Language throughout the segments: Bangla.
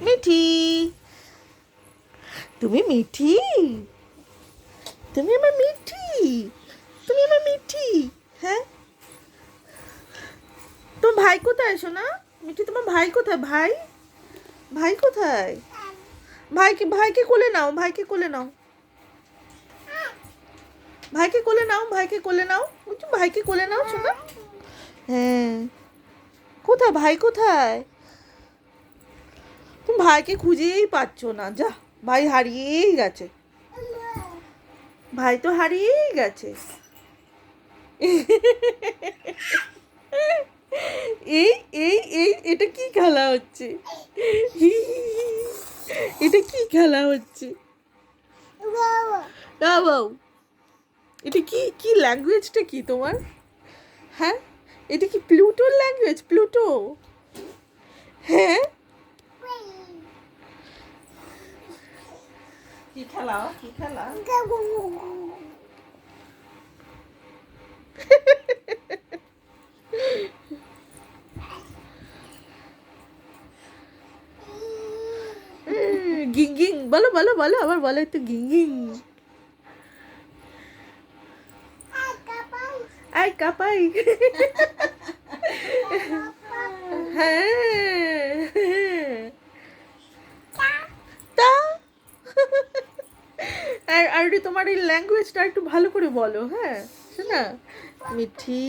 মিঠি, তুমি মিঠি, তুমি আমার মিঠি, তুমি আমার মিঠি। হ্যাঁ, তোমার ভাই কোথায় সোনা? মিঠি, তোমার ভাই কোথায়? ভাই, ভাই কোথায়? ভাইকে, ভাইকে কোলে নাও, ভাইকে কোলে নাও, ভাইকে কোলে নাও, ভাইকে কোলে নাও, একটু ভাইকে কোলে নাও সোনা। হ্যাঁ, কোথায় ভাই কোথায়? তুমি ভাইকে খুঁজেই পাচ্ছ না, যা, ভাই হারিয়েই গেছে, ভাই তো হারিয়েই গেছে। এই এই এই এটা কি খেলা হচ্ছে? এটা কি খেলা হচ্ছে? বাবু, এটা কি, কি ল্যাঙ্গুয়েজটা কি তোমার? হ্যাঁ, এটা কি প্লুটোর ল্যাঙ্গুয়েজ? প্লুটো? হ্যাঁ, কি খেলা, কি খেলা? গিং গিং, বলো বলো বলো, আবার বলো একটু গিং গিং। আই কাপাই। হ্যাঁ, তা আর একটু তোমার এই ল্যাঙ্গুয়েজটা একটু ভালো করে বলো। হ্যাঁ শোনা, মিঠি,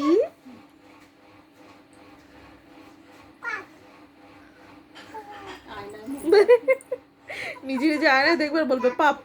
নিজে নিজে আয়না দেখবার বলবে পাপ।